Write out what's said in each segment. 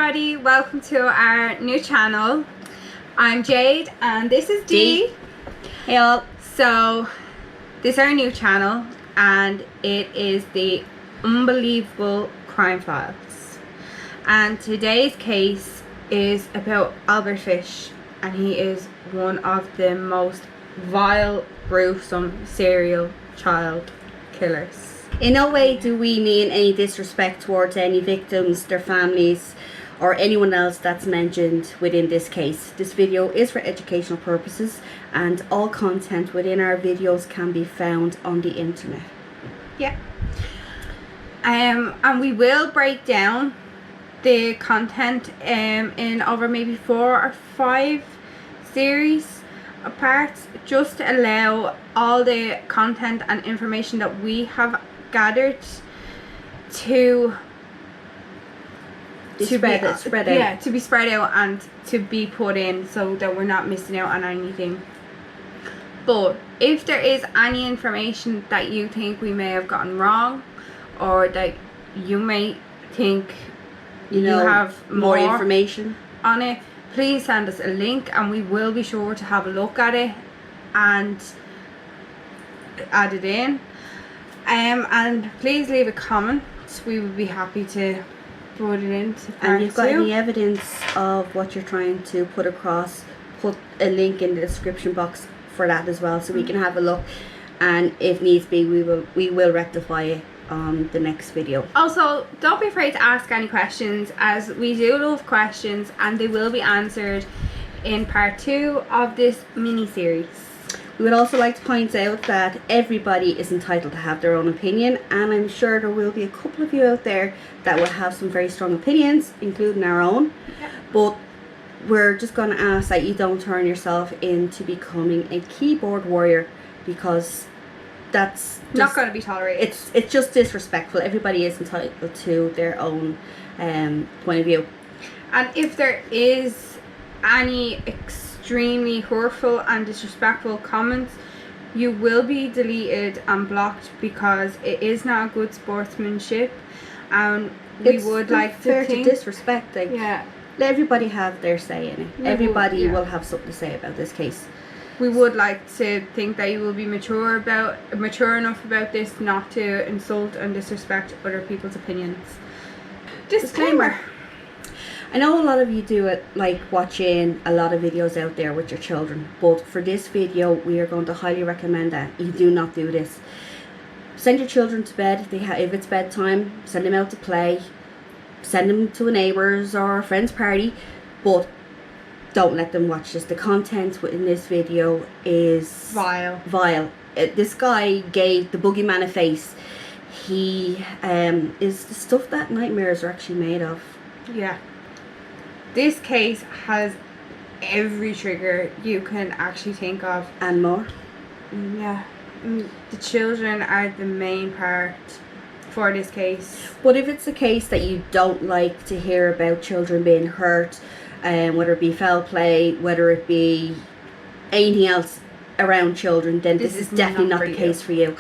everybody, welcome to our new channel. I'm Jade and this is Dee. Hey all. So this is our new channel and it is the Unbelievable Crime Files, and today's case is about Albert Fish, and he is one of the most vile, gruesome serial child killers. In no way do we mean any disrespect towards any victims, their families, or anyone else that's mentioned within this case. This video is for educational purposes, and all content within our videos can be found on the internet. Yeah. And we will break down the content in over maybe 4 or 5 series apart, just to allow all the content and information that we have gathered to be spread out. Yeah, to be spread out and to be put in, so that we're not missing out on anything. But if there is any information that you think we may have gotten wrong, or that you may think you have more information on it, please send us a link and we will be sure to have a look at it and add it in. And please leave a comment. We would be happy to put it into part 2. And you've got any evidence of what you're trying to put across, put a link in the description box for that as well, so we can have a look, and if needs be we will rectify it on the next video. Also, don't be afraid to ask any questions, as we do love questions and they will be answered in part 2 of this mini series. We would also like to point out that everybody is entitled to have their own opinion, and I'm sure there will be a couple of you out there that will have some very strong opinions, including our own. Yeah. But we're just going to ask that you don't turn yourself into becoming a keyboard warrior, because that's not going to be tolerated. It's just disrespectful. Everybody is entitled to their own point of view. And if there is any extremely hurtful and disrespectful comments, you will be deleted and blocked, because it is not good sportsmanship, and we would like to think disrespect. Like, yeah, let everybody have their say in it. Everybody will have something to say about this case. We would like to think that you will be mature enough about this not to insult and disrespect other people's opinions. Disclaimer. I know a lot of you do it, like watching a lot of videos out there with your children, but for this video we are going to highly recommend that you do not do this. Send your children to bed if it's bedtime. Send them out to play, send them to a neighbour's or a friend's party, but don't let them watch this. The content within this video is vile. This guy gave the Boogey Man a face. He is the stuff that nightmares are actually made of. Yeah. This case has every trigger you can actually think of. And more. Yeah. The children are the main part for this case. But if it's a case that you don't like to hear about children being hurt, whether it be foul play, whether it be anything else around children, then this is definitely not the case for you.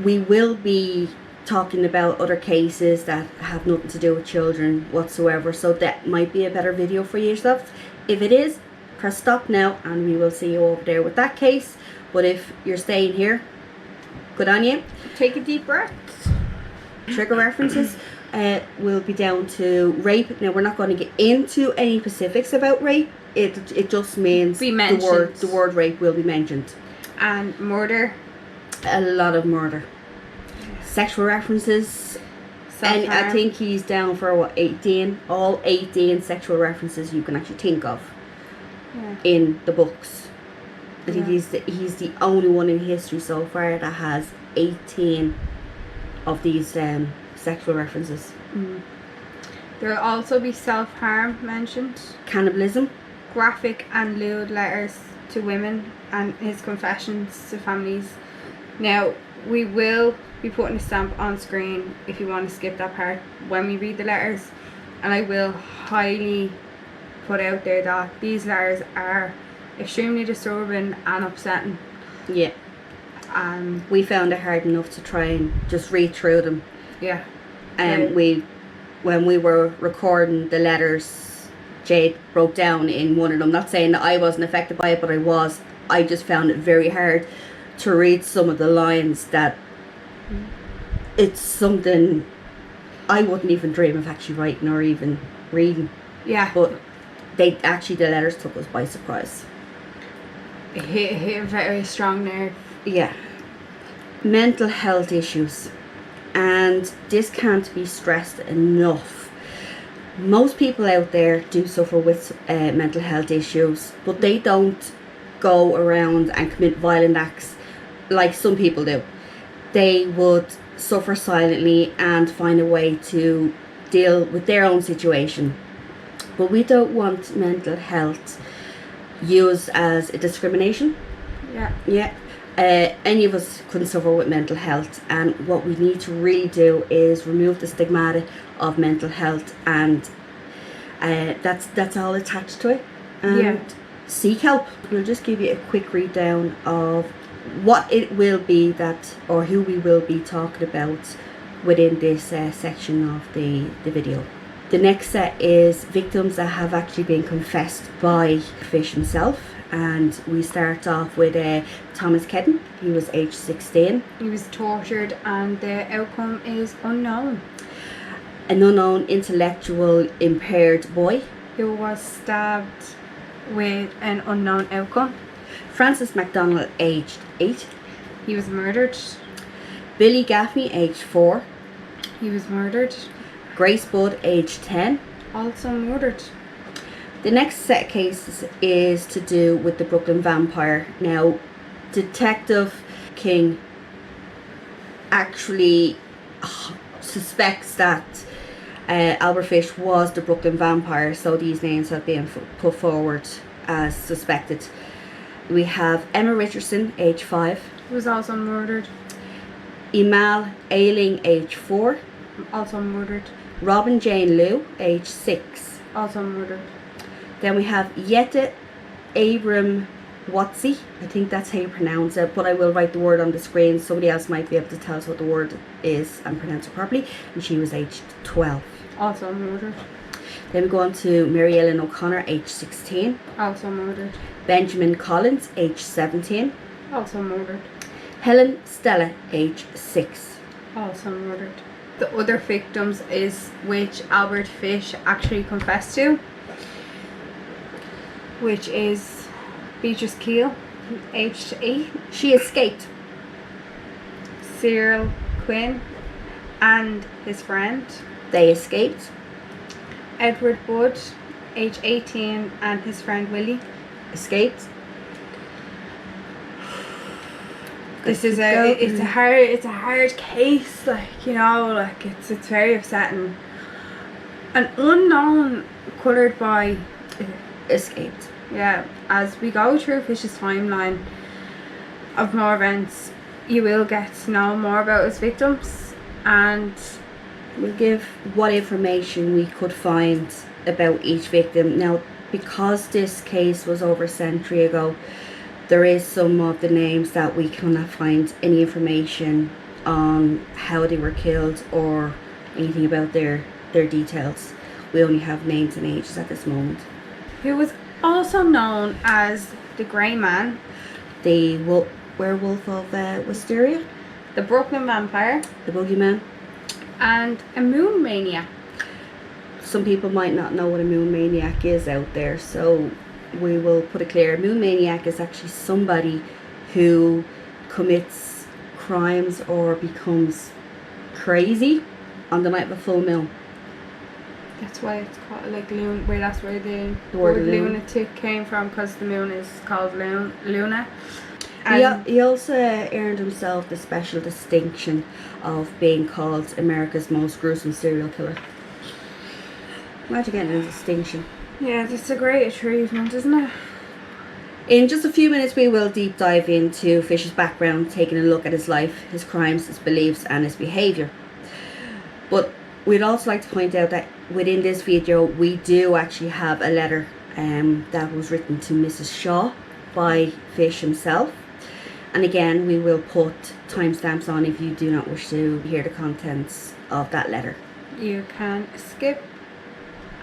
We will be talking about other cases that have nothing to do with children whatsoever, so that might be a better video for yourself. If it is, press stop now and we will see you over there with that case. But if you're staying here, good on you. Take a deep breath. Trigger references will be down to rape. Now, we're not going to get into any specifics about rape. It just means the word rape will be mentioned. And murder. A lot of murder. Sexual references. And I think he's down for what, 18? All 18 sexual references you can actually think of in the books. I think he's the only one in history so far that has 18 of these sexual references. There will also be self-harm mentioned, cannibalism, graphic and lewd letters to women, and his confessions to families. Now, we will be putting a stamp on screen if you want to skip that part when we read the letters, and I will highly put out there that these letters are extremely disturbing and upsetting. Yeah. We found it hard enough to try and just read through them. Yeah. And we when we were recording the letters Jade wrote down in one of them. Not saying that I wasn't affected by it, but I was. I just found it very hard to read some of the lines that it's something I wouldn't even dream of actually writing or even reading. Yeah. But the letters took us by surprise. It hit a very strong nerve. Yeah. Mental health issues. And this can't be stressed enough. Most people out there do suffer with mental health issues, but they don't go around and commit violent acts like some people do. They would suffer silently and find a way to deal with their own situation. But we don't want mental health used as a discrimination. Yeah. Any of us can suffer with mental health, and what we need to really do is remove the stigmata of mental health, and that's all attached to it. And seek help. We'll just give you a quick read down of what it will be that, or who we will be talking about within this section of the video. The next set is victims that have actually been confessed by Fish himself, and we start off with Thomas Kedden. He was aged 16. He was tortured and the outcome is unknown. An unknown intellectual impaired boy Who was stabbed with an unknown outcome. Francis McDonnel, aged 8. He was murdered. Billy Gaffney, aged 4. He was murdered. Grace Budd, aged 10. Also murdered. The next set of cases is to do with the Brooklyn vampire. Now, Detective King actually suspects that Albert Fish was the Brooklyn vampire, so these names have been put forward as suspected. We have Emma Richardson, age 5. He was also murdered. Emal Ailing, age 4. Also murdered. Robin Jane Liu, age 6. Also murdered. Then we have Yetta Abramowitz. I think that's how you pronounce it, but I will write the word on the screen. Somebody else might be able to tell us what the word is and pronounce it properly. And she was aged 12. Also murdered. Then we go on to Mary Ellen O'Connor, age 16. Also murdered. Benjamin Collings, age 17. Also murdered. Helen Stella, age 6. Also murdered. The other victims is which Albert Fish actually confessed to, which is Beatrice Kiel, aged 8. She escaped. Cyril, Quinn, and his friend. They escaped. Edward Budd, age 18, and his friend Willie. Escaped. This is it's a hard case, like, you know, like it's very upsetting. An unknown coloured by Escaped. Yeah, as we go through Fish's timeline of more events, you will get to know more about his victims, and we'll give what information we could find about each victim. Now, because this case was over a century ago, there is some of the names that we cannot find any information on how they were killed or anything about their details. We only have names and ages at this moment. Who was also known as the Grey Man, the werewolf of Wisteria, the Brooklyn Vampire, the Boogey Man, and a Moon Maniac. Some people might not know what a Moon Maniac is out there, so we will put it clear. A Moon Maniac is actually somebody who commits crimes or becomes crazy on the night of a full moon. That's why it's called like Luna. Where that's where the word lunatic came from, because the moon is called Luna. He also earned himself the special distinction of being called America's most gruesome serial killer. Imagine getting a distinction. Yeah, that's a great achievement, isn't it? In just a few minutes we will deep dive into Fish's background, taking a look at his life, his crimes, his beliefs and his behaviour. But we'd also like to point out that within this video we do actually have a letter that was written to Mrs. Shaw by Fish himself. And again, we will put timestamps on if you do not wish to hear the contents of that letter. You can skip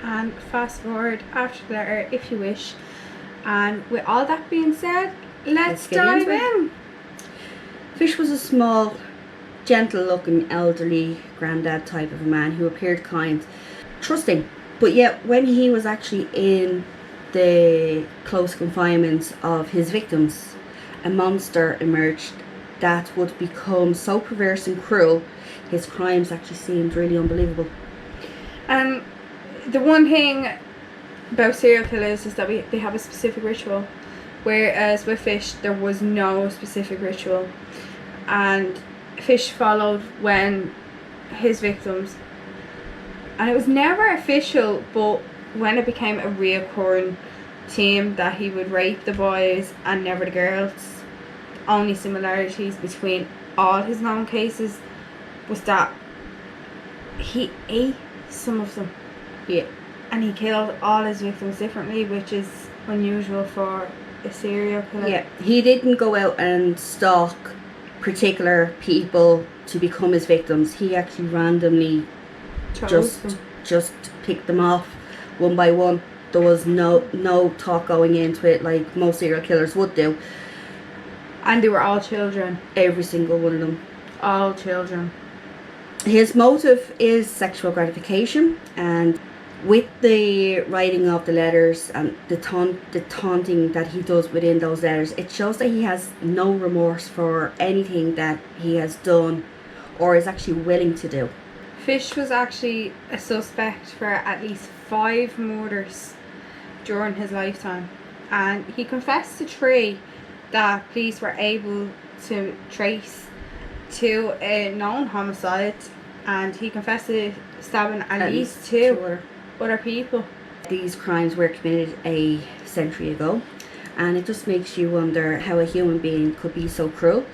and fast forward after the letter if you wish. And with all that being said, let's dive in. Fish was a small, gentle-looking, elderly granddad type of a man who appeared kind, trusting. But yet, when he was actually in the close confinements of his victims, a monster emerged that would become so perverse and cruel, his crimes actually seemed really unbelievable. The one thing about serial killers is that they have a specific ritual, whereas with Fish there was no specific ritual, and Fish followed when his victims, and it was never official, but when it became a reoccurring theme that he would rape the boys and never the girls, the only similarities between all his known cases was that he ate some of them. Yeah. And he killed all his victims differently, which is unusual for a serial killer. Yeah, he didn't go out and stalk particular people to become his victims. He actually randomly just picked them off one by one. There was no talk going into it like most serial killers would do. And they were all children. Every single one of them. All children. His motive is sexual gratification, and with the writing of the letters and the taunting that he does within those letters, it shows that he has no remorse for anything that he has done or is actually willing to do. Fish was actually a suspect for at least 5 murders during his lifetime, and he confessed to 3 that police were able to trace to a known homicide, and he confessed to stabbing at least 2 other people. These crimes were committed a century ago, and it just makes you wonder how a human being could be so cruel.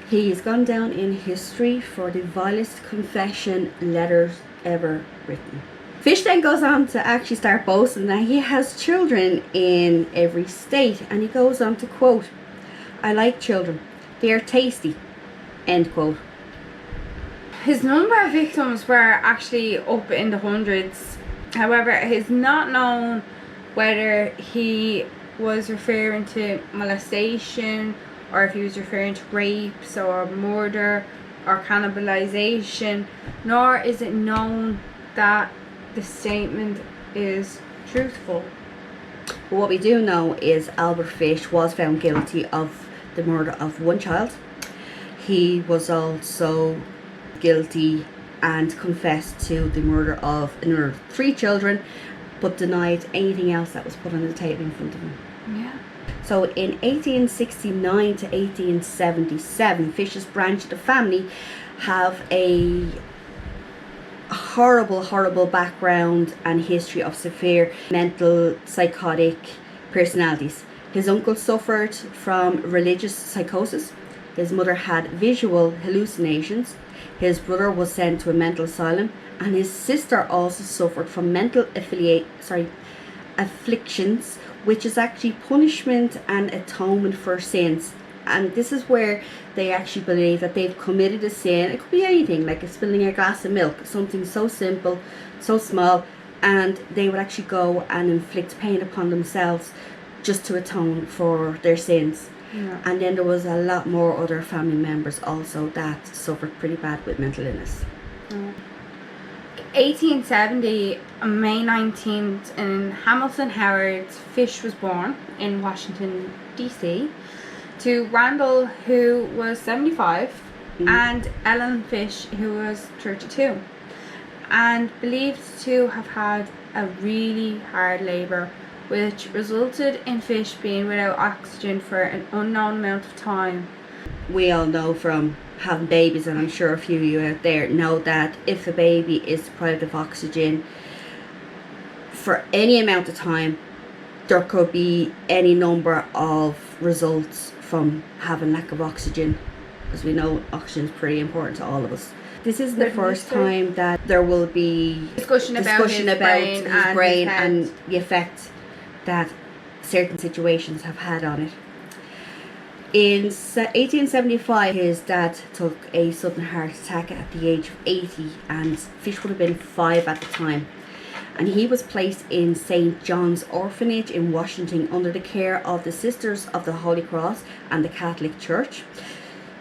He has gone down in history for the vilest confession letters ever written. Fish then goes on to actually start boasting that he has children in every state, and he goes on to quote, "I like children. They are tasty." End quote. His number of victims were actually up in the hundreds. However, it is not known whether he was referring to molestation or if he was referring to rapes or murder or cannibalization, nor is it known that the statement is truthful. But what we do know is Albert Fish was found guilty of the murder of 1 child. He was also guilty and confessed to the murder of another 3 children, but denied anything else that was put on the table in front of him. Yeah. So in 1869 to 1877, Fish's branch of the family have a horrible background and history of severe mental psychotic personalities. His uncle suffered from religious psychosis. His mother had visual hallucinations. His brother was sent to a mental asylum, and his sister also suffered from mental afflictions, which is actually punishment and atonement for sins. And this is where they actually believe that they've committed a sin. It could be anything, like spilling a glass of milk, something so simple, so small, and they would actually go and inflict pain upon themselves just to atone for their sins. Yeah. And then there was a lot more other family members also that suffered pretty bad with mental illness. 1870, on May 19th, in Hamilton Howard, Fish was born in Washington, D.C. to Randall, who was 75, and Ellen Fish, who was 32, and believed to have had a really hard labour, which resulted in Fish being without oxygen for an unknown amount of time. We all know from having babies, and I'm sure a few of you out there know that if a baby is deprived of oxygen for any amount of time, there could be any number of results from having lack of oxygen, because we know oxygen is pretty important to all of us. This is the first time that there will be discussion about his brain and the effect that certain situations have had on it. In 1875, his dad took a sudden heart attack at the age of 80, and Fish would have been 5 at the time. And he was placed in St. John's Orphanage in Washington under the care of the Sisters of the Holy Cross and the Catholic Church.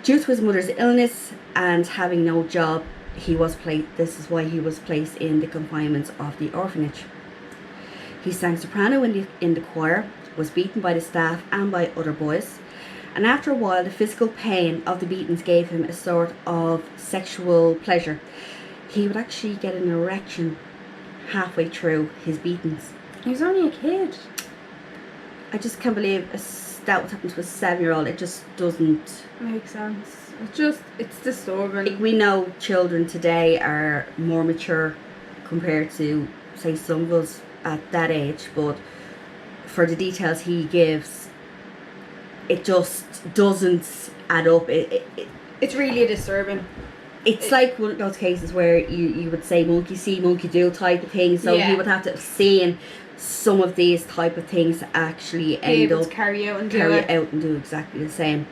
Due to his mother's illness and having no job, this is why he was placed in the confinements of the orphanage. He sang soprano in the choir, was beaten by the staff and by other boys. And after a while, the physical pain of the beatings gave him a sort of sexual pleasure. He would actually get an erection halfway through his beatings. He was only a kid. I just can't believe that would happen to a 7-year-old. It just doesn't make sense. It's disturbing. We know children today are more mature compared to, say, some of us at that age, but for the details he gives, it just doesn't add up. It's really disturbing. It's like one of those cases where you would say monkey see, monkey do type of thing. So he would have to have seen some of these type of things actually end up carry out and do exactly the same.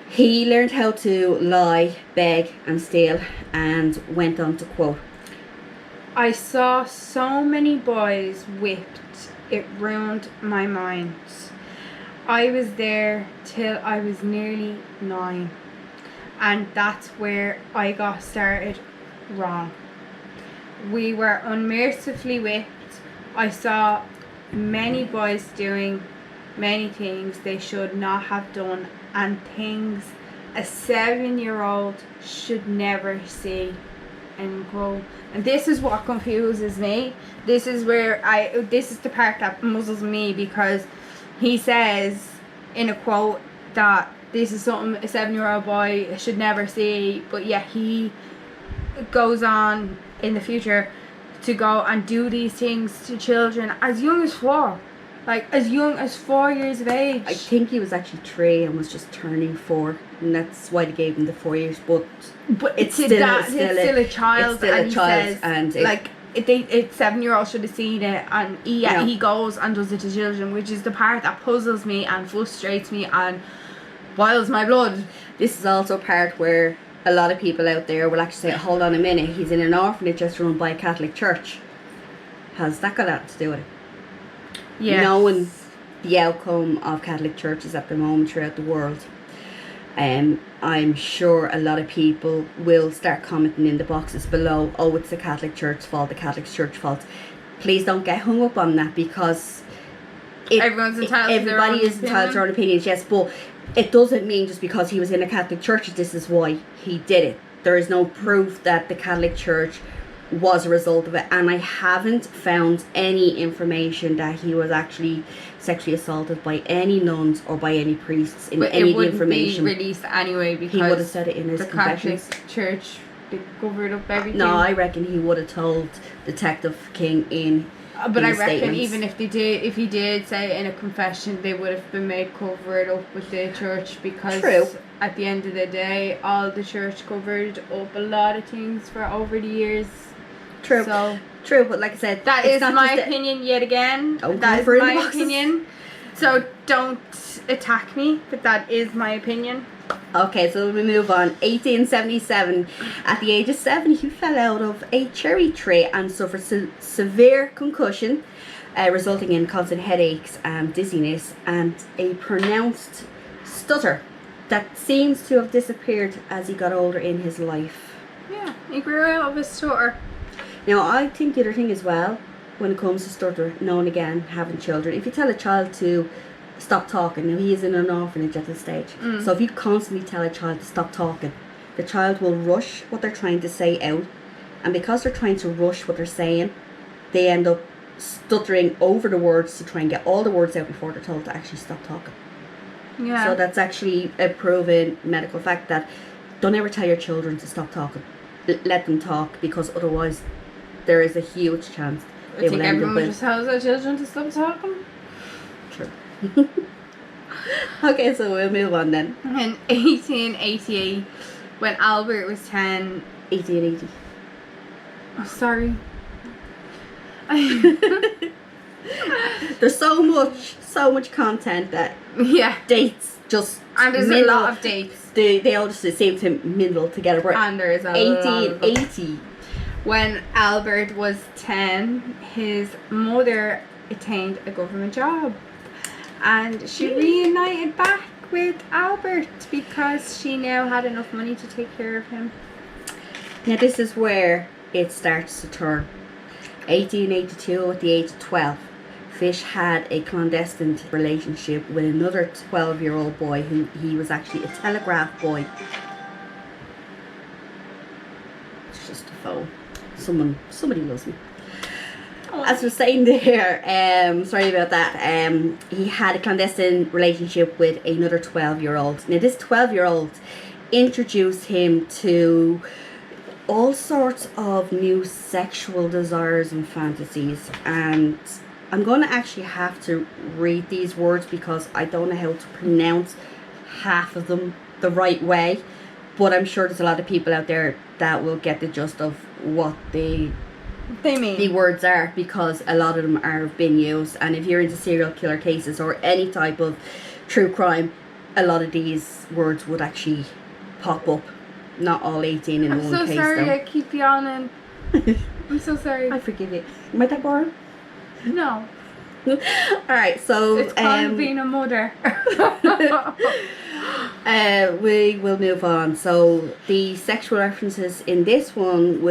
He learned how to lie, beg and steal, and went on to quote, "I saw so many boys whipped, it ruined my mind. I was there till I was nearly 9. And that's where I got started wrong. We were unmercifully whipped. I saw many boys doing many things they should not have done, and things a 7-year-old should never see." End quote. And this is what confuses me. This is the part that muzzles me, because he says in a quote that this is something a 7-year-old boy should never see, but yet he goes on in the future to go and do these things to children as young as 4. Like, as young as 4 years of age. I think he was actually 3 and was just turning 4, and that's why they gave him the 4 years. But it's still a child. A 7-year-old should have seen it, and he goes and does it to children, which is the part that puzzles me and frustrates me and boils my blood. This is also a part where a lot of people out there will actually say, hold on a minute, he's in an orphanage just run by a Catholic Church. Has that got anything to do with it? Yes. Knowing the outcome of Catholic churches at the moment throughout the world, I'm sure a lot of people will start commenting in the boxes below, oh, it's the Catholic Church's fault, the Catholic Church's fault. Please don't get hung up on that, because everybody is entitled to their own opinions, yes, but it doesn't mean just because he was in a Catholic Church this is why he did it. There is no proof that the Catholic Church was a result of it, and I haven't found any information that he was actually sexually assaulted by any nuns or by any priests in any of the information. Be released anyway, because he would have said it in his confessions. The Catholic Church, they covered up everything. No, I reckon he would have told Detective King but I reckon even if he did say it in a confession, they would have been made cover it up with the church, because at the end of the day, all the church covered up a lot of things for over the years. True, but like I said, that is my opinion yet again. That is my opinion. So don't attack me, but that is my opinion. Okay, so we move on. 1877, at the age of 7, he fell out of a cherry tree and suffered severe concussion, resulting in constant headaches and dizziness, and a pronounced stutter that seems to have disappeared as he got older in his life. Yeah, he grew out of his stutter. Now, I think the other thing as well, when it comes to stutter, now and again, having children, if you tell a child to stop talking, now he is in an orphanage at this stage, so if you constantly tell a child to stop talking, the child will rush what they're trying to say out, and because they're trying to rush what they're saying, they end up stuttering over the words to try and get all the words out before they're told to actually stop talking. Yeah. So that's actually a proven medical fact, that don't ever tell your children to stop talking. Let them talk, because otherwise there is a huge chance they will end up with... just tells their children to stop talking. True. Okay, so we'll move on then. In 1888, when Albert was 10... 1880. Oh, sorry. There's so much content that Yeah. dates just And there's a lot of dates. They all just seem to mingle together. But And there's a lot of them. 1880. When Albert was 10, his mother attained a government job. And she reunited back with Albert because she now had enough money to take care of him. Now this is where it starts to turn. 1882, at the age of 12, Fish had a clandestine relationship with another 12-year-old boy who he was actually a telegraph boy. It's just a phone. Somebody loves me. As we're saying there, sorry about that, he had a clandestine relationship with another 12-year-old. Now this 12-year-old introduced him to all sorts of new sexual desires and fantasies, and I'm going to actually have to read these words because I don't know how to pronounce half of them the right way, but I'm sure there's a lot of people out there that will get the gist of what the words are, because a lot of them are been used. And if you're into serial killer cases or any type of true crime, a lot of these words would actually pop up. Not all 18 in one case. I'm so sorry, though. I keep yawning. I'm so sorry. I forgive it. Am I that boring? No. Alright, so It's called being a mother. we will move on. So the sexual references in this one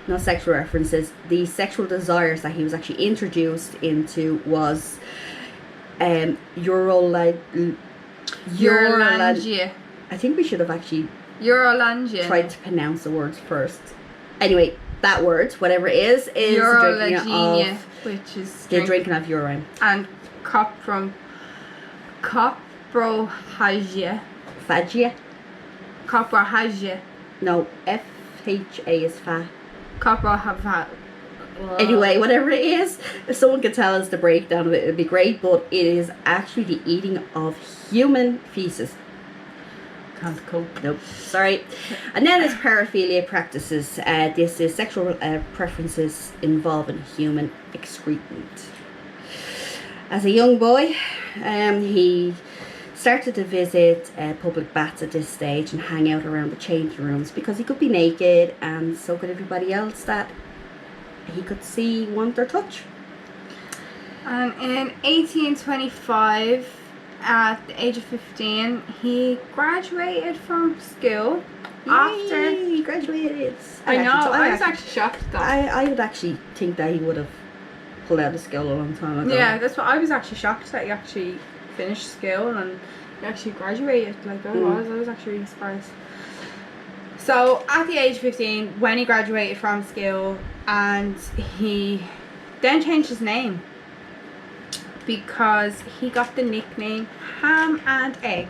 not sexual references, the sexual desires that he was actually introduced into was UROLAGNIA. I think we should have actually UROLAGNIA. tried to pronounce the words first. Anyway, that word, whatever it is the drinking UROLAGNIA, of, which is the drinking of urine. And COPROPHAGIA. Phagia? COPROPHAGIA. No, FHA is fa. COPROPHAGIA. Anyway, whatever it is, if someone could tell us the breakdown of it, it'd be great. But it is actually the eating of human feces. Can't cope. Nope, sorry. And then there's paraphilia practices. This is sexual preferences involving human excrement. As a young boy, he started to visit public baths at this stage and hang out around the changing rooms because he could be naked, and so could everybody else that he could see, want, or touch. And in 1825, at the age of 15, he graduated from school. After he graduated. I was actually shocked though. I would actually think that he would have pulled out of school a long time ago. Yeah, that's what I was actually shocked that he actually finished school and he actually graduated. Like I was actually really surprised. So at the age of 15, when he graduated from school, and he then changed his name because he got the nickname Ham and Eggs.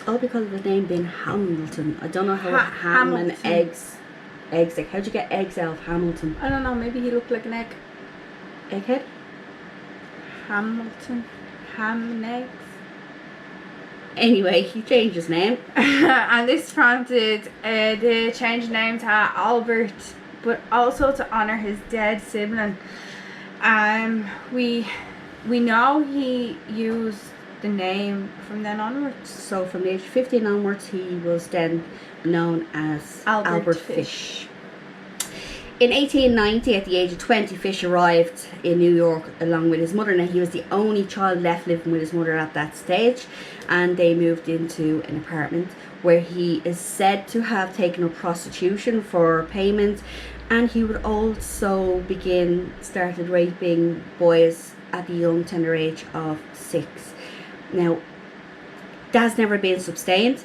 Oh, because of the name being Hamilton. I don't know how ham Hamilton. and eggs. Like, how'd you get eggs out of Hamilton? I don't know, maybe he looked like an egg. Egghead? Hamilton. Ham and Eggs. Anyway, he changed his name. And this prompted the change of name to Albert, but also to honour his dead sibling. We know he used the name from then onwards. So from the age of 15 onwards, he was then known as Albert Fish. In 1890, at the age of 20, Fish arrived in New York along with his mother. Now, he was the only child left living with his mother at that stage, and they moved into an apartment where he is said to have taken up prostitution for payment, and he would also started raping boys at the young tender age of 6. Now, that's never been sustained.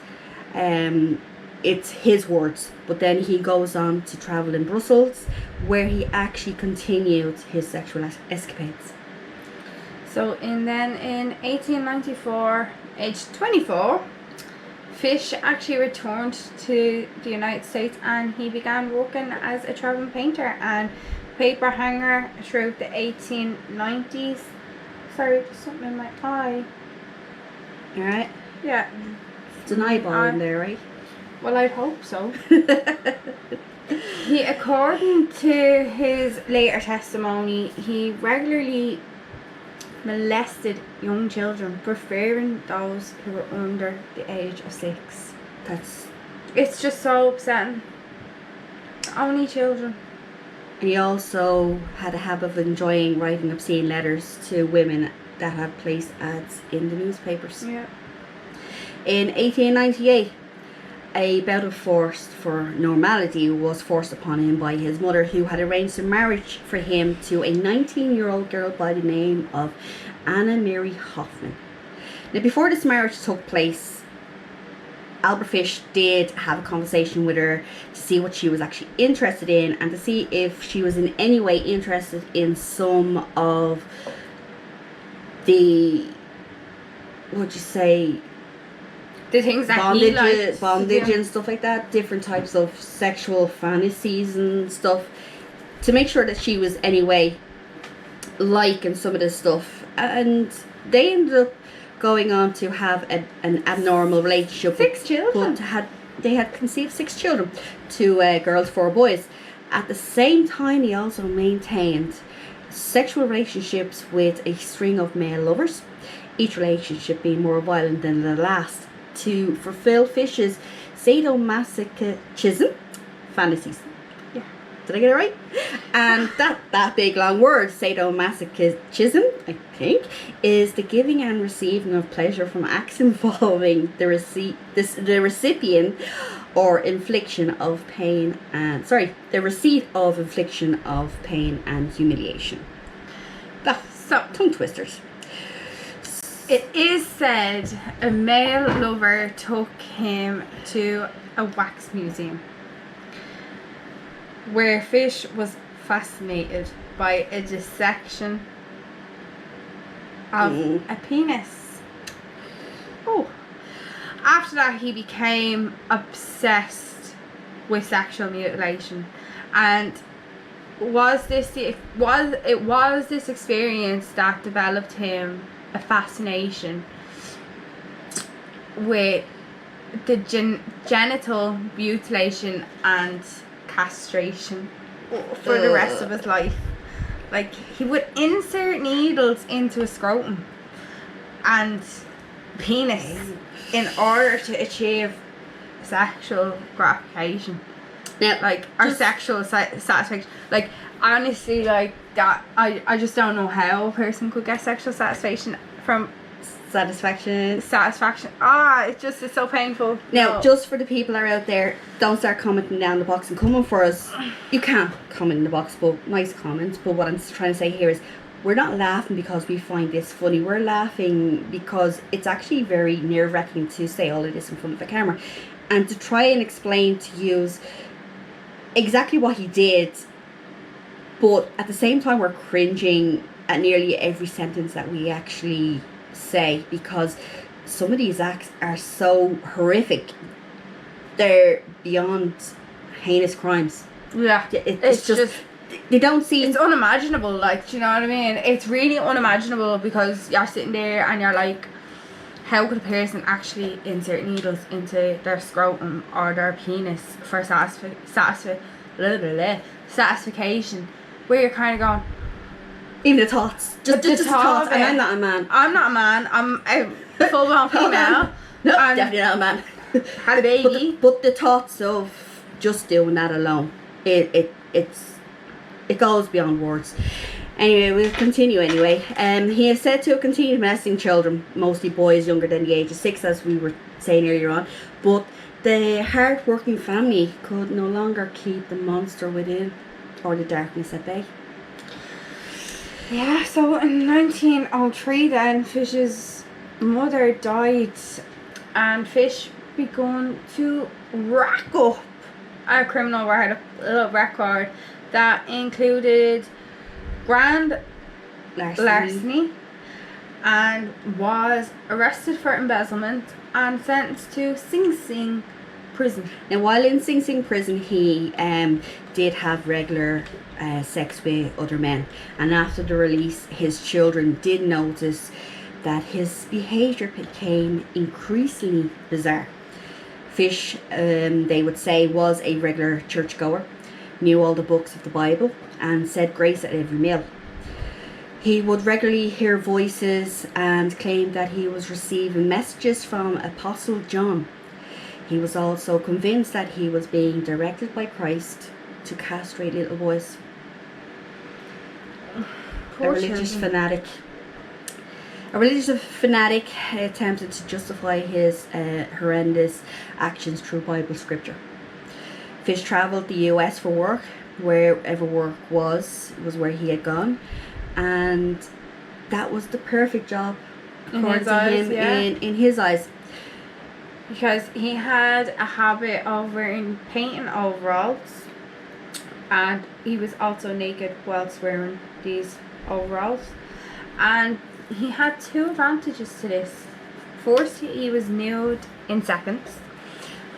It's his words, but then he goes on to travel in Brussels, where he actually continued his sexual escapades. So in 1894, age 24, Fish actually returned to the United States, and he began working as a traveling painter and paper hanger throughout the 1890s. Sorry, there's something in my eye. Alright? Yeah. It's an eyeball in there, right? Well, I'd hope so. He, according to his later testimony, he regularly molested young children, preferring those who were under the age of 6. It's just so upsetting. Only children. And he also had a habit of enjoying writing obscene letters to women that had placed ads in the newspapers. Yeah. In 1898, a bout of force for normality was forced upon him by his mother, who had arranged a marriage for him to a 19-year-old girl by the name of Anna Mary Hoffman. Now, before this marriage took place, Albert Fish did have a conversation with her to see what she was actually interested in, and to see if she was in any way interested in some of the, what'd you say, the things that bondage and stuff like that, different types of sexual fantasies and stuff, to make sure that she was anyway liking some of this stuff. And they ended up going on to have an abnormal relationship. 6 children. But they had conceived 6 children, 2 girls, 4 boys. At the same time, he also maintained sexual relationships with a string of male lovers, each relationship being more violent than the last, to fulfill Fish's sadomasochism fantasies. Yeah. Did I get it right? And that big long word, sadomasochism, I think, is the giving and receiving of pleasure from acts involving the recipient or infliction of pain and the receipt of infliction of pain and humiliation. So tongue twisters. It is said a male lover took him to a wax museum where Fish was fascinated by a dissection of a penis. Oh. After that, he became obsessed with sexual mutilation, and it was this experience that developed him a fascination with the genital mutilation and castration for the rest of his life. Like, he would insert needles into a scrotum and penis in order to achieve sexual gratification. Now, like, or sexual satisfaction. Like, honestly, like, that, I just don't know how a person could get sexual satisfaction from satisfaction. It's so painful. Now, just for the people that are out there, don't start commenting down the box and coming for us. You can't comment in the box, but nice comments. But what I'm trying to say here is, we're not laughing because we find this funny. We're laughing because it's actually very nerve-wracking to say all of this in front of a camera, and to try and explain to you exactly what he did. But at the same time, we're cringing at nearly every sentence that we actually say, because some of these acts are so horrific. They're beyond heinous crimes. Yeah, it's just they don't seem... It's unimaginable, like, do you know what I mean? It's really unimaginable, because you're sitting there and you're like, how could a person actually insert needles into their scrotum or their penis for satisfaction? Where you're kind of going... Even the thoughts. Just the thoughts. And I'm not a man. I'm not a man. I'm a full-blown female. No, definitely not a man. Had a baby. But the thoughts of just doing that alone, it goes beyond words. Anyway, we'll continue anyway. He is said to have continued molesting children, mostly boys younger than the age of 6, as we were saying earlier on. But the hard-working family could no longer keep the monster within, or the darkness at bay. Yeah, so in 1903 then, Fish's mother died, and Fish began to rack up a criminal record that included grand larceny, and was arrested for embezzlement and sentenced to Sing Sing prison. Now, while in Sing Sing prison, he did have regular sex with other men, and after the release, his children did notice that his behaviour became increasingly bizarre. Fish, they would say, was a regular churchgoer, knew all the books of the Bible, and said grace at every meal. He would regularly hear voices and claim that he was receiving messages from Apostle John. He was also convinced that he was being directed by Christ to castrate little boys. A religious fanatic. A religious fanatic attempted to justify his horrendous actions through Bible scripture. Fish travelled the US for work. Wherever work was where he had gone. And that was the perfect job, according to him, in his eyes. Because he had a habit of wearing painting overalls, and he was also naked whilst wearing these overalls. And he had two advantages to this. First, he was nude in seconds,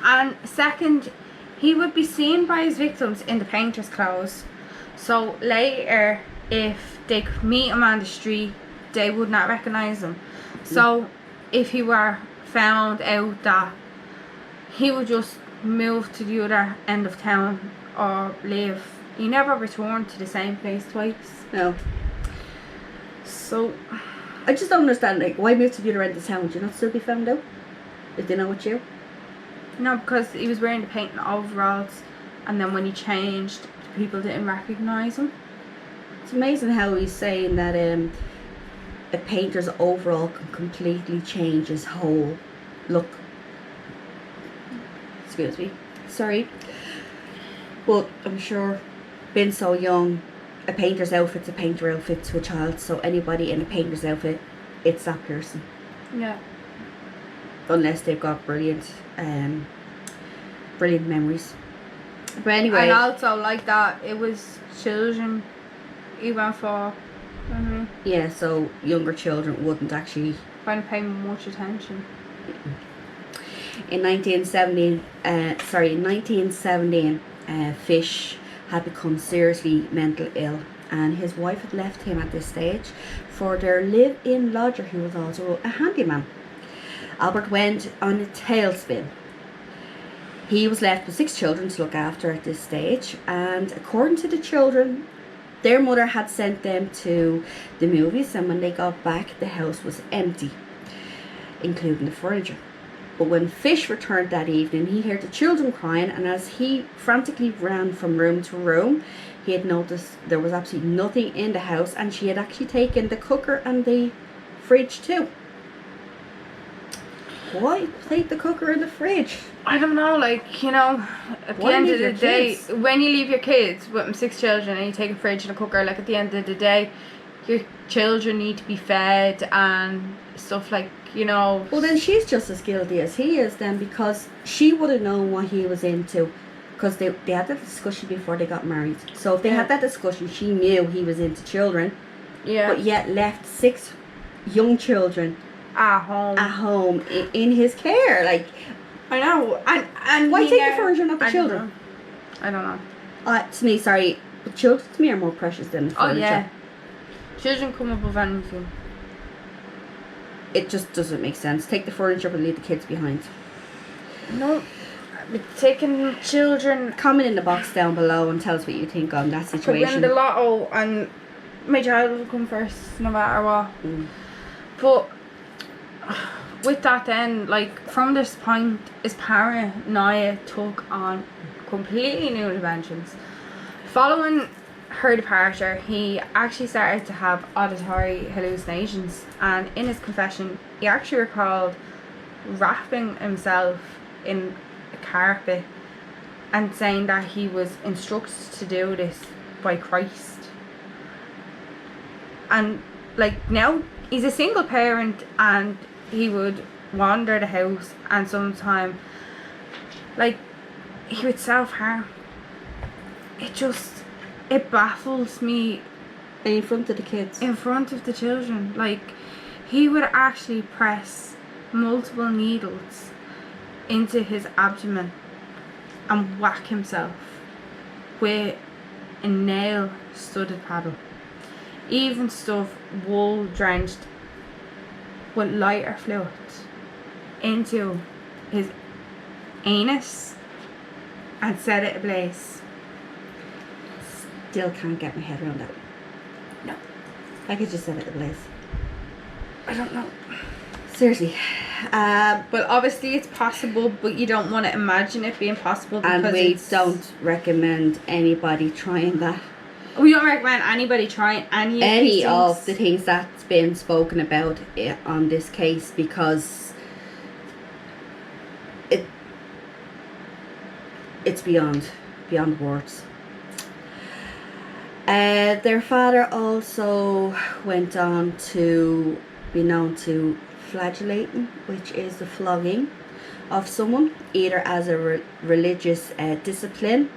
and second, he would be seen by his victims in the painter's clothes. So later, if they could meet him on the street, they would not recognise him. So if he were found out, that he would just move to the other end of town or leave. He never returned to the same place twice. No. So I just don't understand, like, why move to the other end of town? Would you not still be found out if they know it's you? no, because he was wearing the painting overalls, and then when he changed, people didn't recognise him. It's amazing how he's saying that a painter's overall can completely change his whole look. Excuse me. Sorry. But I'm sure, being so young, a painter's outfit's a painter outfit to a child, so anybody in a painter's outfit, it's that person. Yeah. Unless they've got brilliant memories. But anyway. And also, like that, it was children he went for. Mm-hmm. Yeah, so younger children wouldn't actually Wouldn't pay much attention. In 1917, Fish had become seriously mental ill, and his wife had left him at this stage for their live-in lodger, who was also a handyman. Albert went on a tailspin. He was left with 6 children to look after at this stage, and according to the children, their mother had sent them to the movies, and when they got back, the house was empty, including the furniture. But when Fish returned that evening, he heard the children crying, and as he frantically ran from room to room, he had noticed there was absolutely nothing in the house, and she had actually taken the cooker and the fridge too. Why take the cooker in the fridge? I don't know, like, you know, at the end of the day, when you leave your kids with 6 children and you take a fridge and a cooker, like, at the end of the day, your children need to be fed and stuff, like, you know. Well, then she's just as guilty as he is then, because she would have known what he was into, because they had that discussion before they got married. So if they had that discussion, she knew he was into children, but yet left 6 young children at home in his care. Like, I know. And why take the furniture, not the children? I don't know. To me, sorry, but children to me are more precious than the furniture. Oh yeah, children come above anything. It just doesn't make sense. Take the furniture but leave the kids behind. No, but taking children. Comment in the box down below and tell us what you think on that situation. I could win the lotto and my child will come first, no matter what. But with that then, like, from this point, his paranoia took on completely new dimensions. Following her departure, he actually started to have auditory hallucinations, and in his confession, he actually recalled wrapping himself in a carpet and saying that he was instructed to do this by Christ. And, like, now he's a single parent, and he would wander the house, and sometimes, like, he would self-harm. It baffles me. In front of the kids? In front of the children. Like, he would actually press multiple needles into his abdomen and whack himself with a nail-studded paddle. Even stuff wool drenched with lighter fluid into his anus and set it ablaze. Still can't get my head around that. No. I could just set it ablaze. I don't know. Seriously. Well, obviously it's possible, but you don't want to imagine it being possible because and we don't recommend anybody trying that. We don't recommend anybody trying any of the things that's been spoken about on this case, because it's beyond words. Their father also went on to be known to flagellating, which is the flogging of someone, either as a religious discipline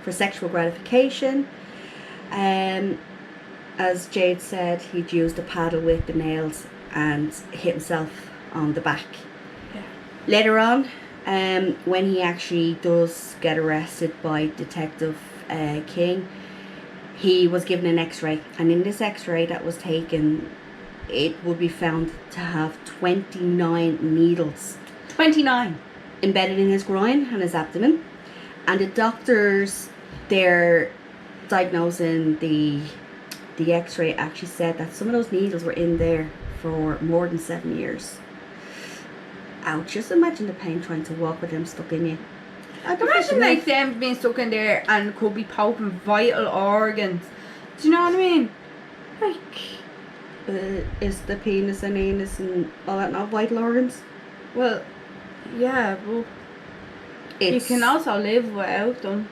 for sexual gratification. As Jade said, he'd used a paddle with the nails and hit himself on the back. Yeah. Later on, when he actually does get arrested by Detective King, he was given an x-ray, and in this x-ray that was taken, it would be found to have 29 needles. 29? Embedded in his groin and his abdomen. And the doctors, they're diagnosing the x-ray, actually said that some of those needles were in there for more than 7 years. Ouch, just imagine the pain trying to walk with them stuck in you. Imagine like them being stuck in there and could be poking vital organs. Do you know what I mean? Like, is the penis and anus and all that not vital organs? Well, yeah, but you can also live without them.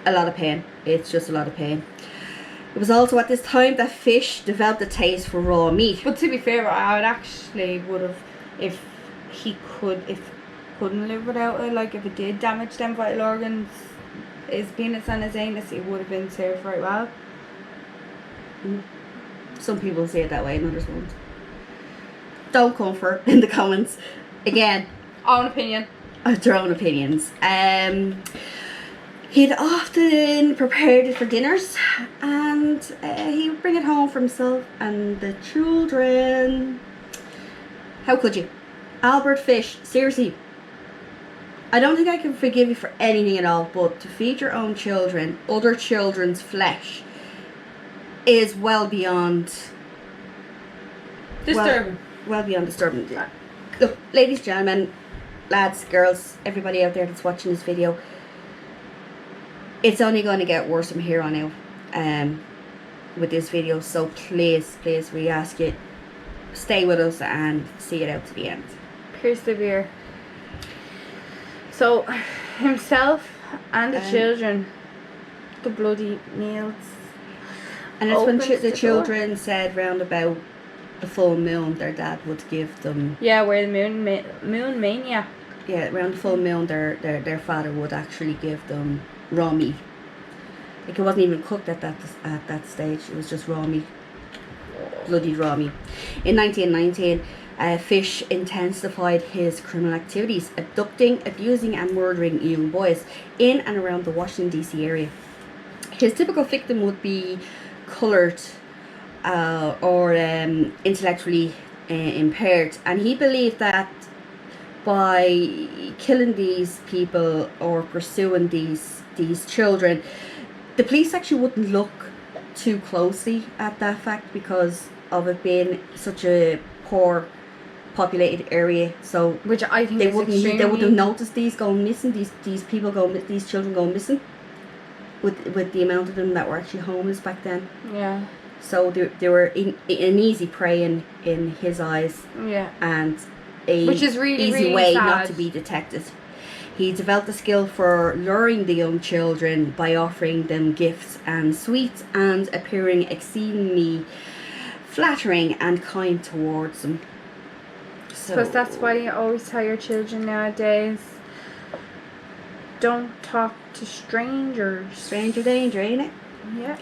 A lot of pain. It's just a lot of pain. It was also at this time that fish developed a taste for raw meat. But to be fair, I would actually would have, if couldn't live without it, like if it did damage them vital organs, his penis and his anus, it would have been served very well. Some people say it that way and others won't. Don't comfort in the comments. Again, own opinion. Their own opinions. He'd often prepared it for dinners, and he would bring it home for himself and the children. How could you? Albert Fish, seriously, I don't think I can forgive you for anything at all, but to feed your own children, other children's flesh, is well beyond disturbing. Well beyond disturbing. Look, ladies, gentlemen, lads, girls, everybody out there that's watching this video, it's only going to get worse from here on out with this video. So please, we ask you, stay with us and see it out to the end. Persevere. So, himself and the children, the bloody nails. And that's when the children said round about the full moon, their dad would give them. Yeah, where the moon mania. Yeah, around the full moon, their father would actually give them raw meat. Like, it wasn't even cooked at that stage. It was just raw meat, bloody raw meat. In 1919, Fish intensified his criminal activities, abducting, abusing, and murdering young boys in and around the Washington D.C. area. His typical victim would be coloured or intellectually impaired, and he believed that by killing these people or pursuing these children, the police actually wouldn't look too closely at that fact because of it being such a poor populated area. So which I think they wouldn't have noticed these going missing, these children going missing, with the amount of them that were actually homeless back then. Yeah. So they were an easy prey in his eyes. Yeah. And which is really easy really way sad. not to be detected. He developed a skill for luring the young children by offering them gifts and sweets and appearing exceedingly flattering and kind towards them. Because that's why you always tell your children nowadays, don't talk to strangers. Stranger danger, ain't it? Yeah.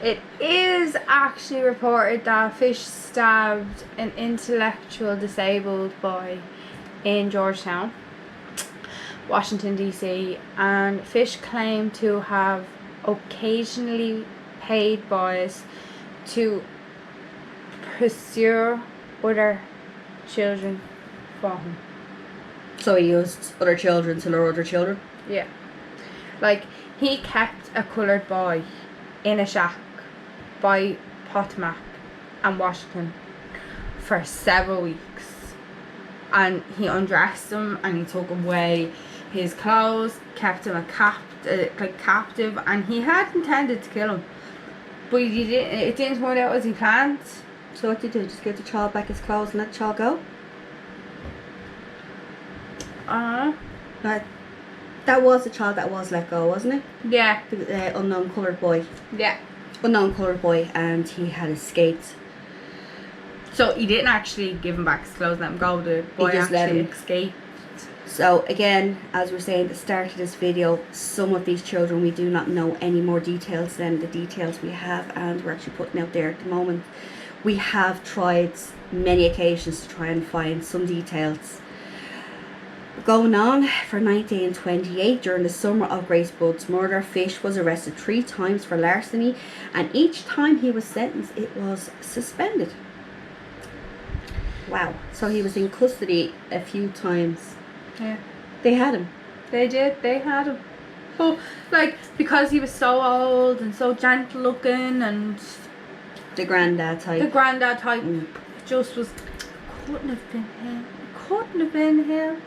It is actually reported that Fish stabbed an intellectual disabled boy in Georgetown, Washington D.C., and Fish claimed to have occasionally paid boys to pursue other children for him. So he used other children to lure other children? Yeah. Like, he kept a coloured boy in a shack by Potomac and Washington for several weeks, and he undressed him and he took away his clothes, kept him captive, and he had intended to kill him, but he didn't. It didn't turn out as he planned. So what did he do? Just give the child back his clothes and let the child go? But that was the child that was let go, wasn't it? Yeah. The unknown coloured boy. Yeah. Unknown coloured boy, and he had escaped. So he didn't actually give him back his clothes and let him go. The boy He just let actually him escaped. So again, as we're saying at the start of this video, some of these children we do not know any more details than the details we have, and we're actually putting out there at the moment. We have tried many occasions to try and find some details going on. For 1928, during the summer of Grace Budd's murder, Fish was arrested 3 times for larceny, and each time he was sentenced it was suspended. Wow. So he was in custody a few times. Yeah. They had him. They did. They had him. But like, because he was so old and so gentle looking, and The granddad type. the granddad type just was, couldn't have been him. Couldn't have been him.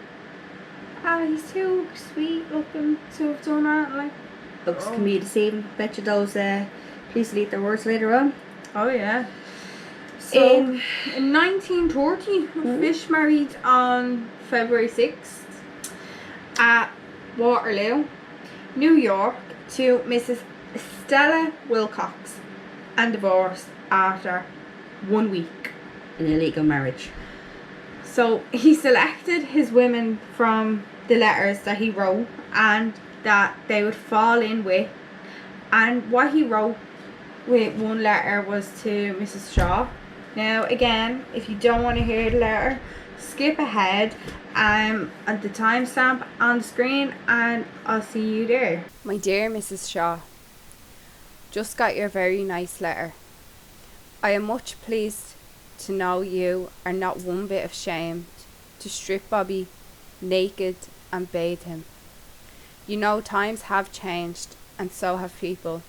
He's too sweet looking to have done that. Like, Looks can be deceiving. Bet you those please delete their words later on. oh yeah. So in 1930, Fish married on February 6th at Waterloo, New York, to Mrs. Stella Wilcox, and divorced after 1 week. An illegal marriage. So he selected his women from the letters that he wrote and that they would fall in with. And what he wrote with one letter was to Mrs. Shaw. Now again, if you don't want to hear the letter, skip ahead at the timestamp on the screen, and I'll see you there. My dear Mrs. Shaw, just got your very nice letter. I am much pleased to know you are not one bit ashamed to strip Bobby naked and bathe him. You know times have changed, and so have people.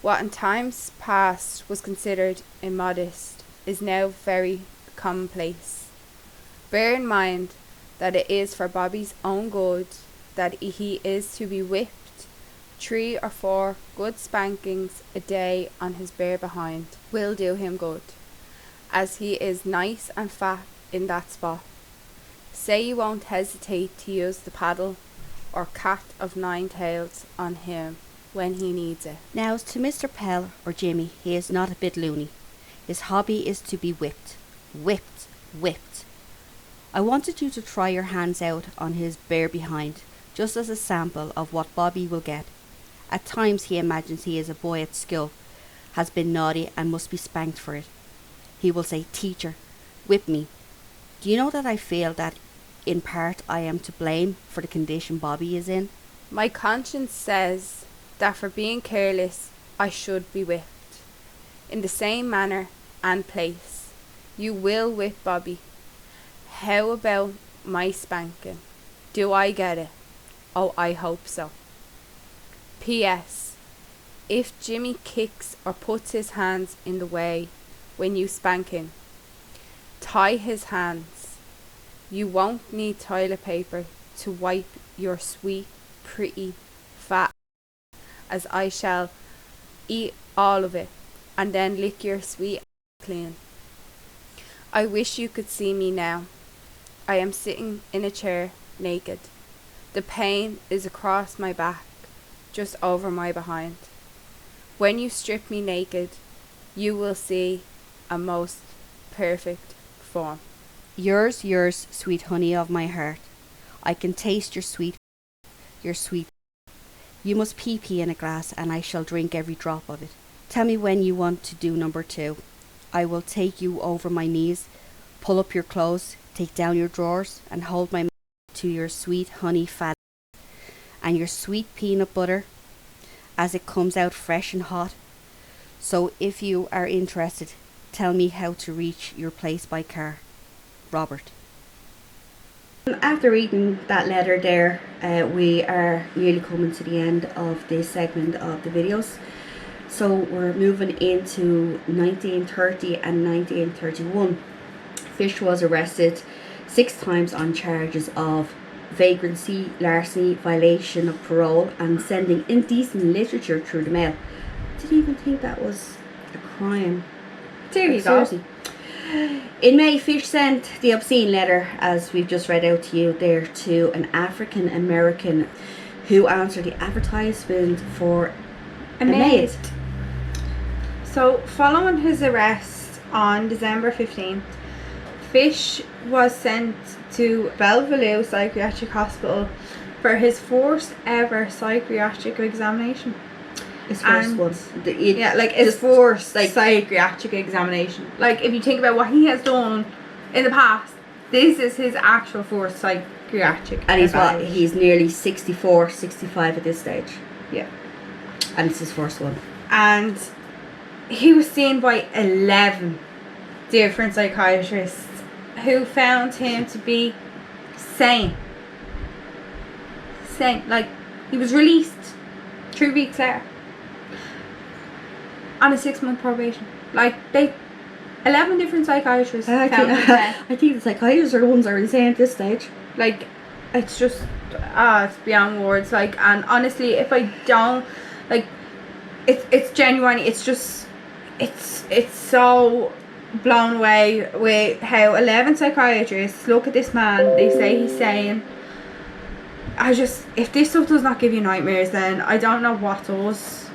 What in times past was considered immodest is now very commonplace. Bear in mind that it is for Bobby's own good that he is to be whipped. 3 or 4 good spankings a day on his bare behind will do him good, as he is nice and fat in that spot. Say you won't hesitate to use the paddle or cat of 9 tails on him when he needs it. Now as to Mr. Pell or Jimmy, he is not a bit loony. His hobby is to be whipped. Whipped. Whipped. I wanted you to try your hands out on his bare behind, just as a sample of what Bobby will get. At times he imagines he is a boy at school, has been naughty and must be spanked for it. He will say, "Teacher, whip me." Do you know that I feel that in part I am to blame for the condition Bobby is in? My conscience says that for being careless I should be whipped. In the same manner and place, you will whip Bobby. How about my spanking? Do I get it? Oh, I hope so. P.S. If Jimmy kicks or puts his hands in the way when you spank him, tie his hands. You won't need toilet paper to wipe your sweet, pretty, fat, as I shall eat all of it and then lick your sweet clean. I wish you could see me now. I am sitting in a chair, naked. The pain is across my back, just over my behind. When you strip me naked, you will see a most perfect form. Yours, sweet honey of my heart. I can taste your sweet. You must pee in a glass, and I shall drink every drop of it. Tell me when you want to do number 2. I will take you over my knees, pull up your clothes, take down your drawers, and hold my mouth to your sweet honey fat and your sweet peanut butter as it comes out fresh and hot. So if you are interested, tell me how to reach your place by car. Robert. After reading that letter there, we are nearly coming to the end of this segment of the videos. So we're moving into 1930 and 1931. Fish was arrested 6 times on charges of vagrancy, larceny, violation of parole, and sending indecent literature through the mail. Didn't even think that was a crime. There you go. Seriously. In May, Fish sent the obscene letter, as we've just read out to you there, to an African American who answered the advertisement for a maid. So, following his arrest on December 15th, Fish was sent to Bellevue Psychiatric Hospital for his first ever psychiatric examination. His first one. Yeah, like his first psychiatric examination. Like, if you think about what he has done in the past, this is his actual first psychiatric And he's evaluation. he's nearly 64, 65 at this stage. Yeah. And it's his first one. And he was seen by 11 different psychiatrists who found him to be sane. Like, he was released 3 weeks later on a 6-month probation. Like, 11 different psychiatrists found him sane. I think the psychiatrists are the ones that are insane at this stage. Like, it's just it's beyond words. Like, and honestly, if I don't, like, it's genuine. It's just it's so blown away with how 11 psychiatrists look at this man. They say he's sane. If this stuff does not give you nightmares, then I don't know what does.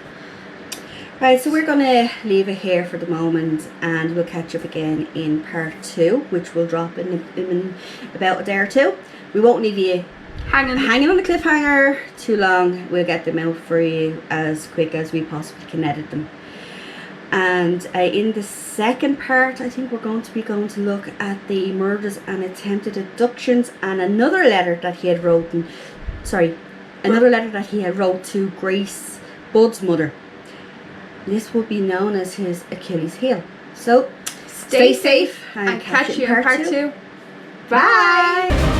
Right, so we're going to leave it here for the moment, and we'll catch up again in part 2, which will drop in about a day or two. We won't leave you hanging on the cliffhanger too long. We'll get them out for you as quick as we possibly can edit them. And in the second part, I think we're going to look at the murders and attempted abductions, and another letter that he had wrote to Grace Bud's mother. This will be known as his Achilles heel. So stay safe and catch you in part 2. Bye.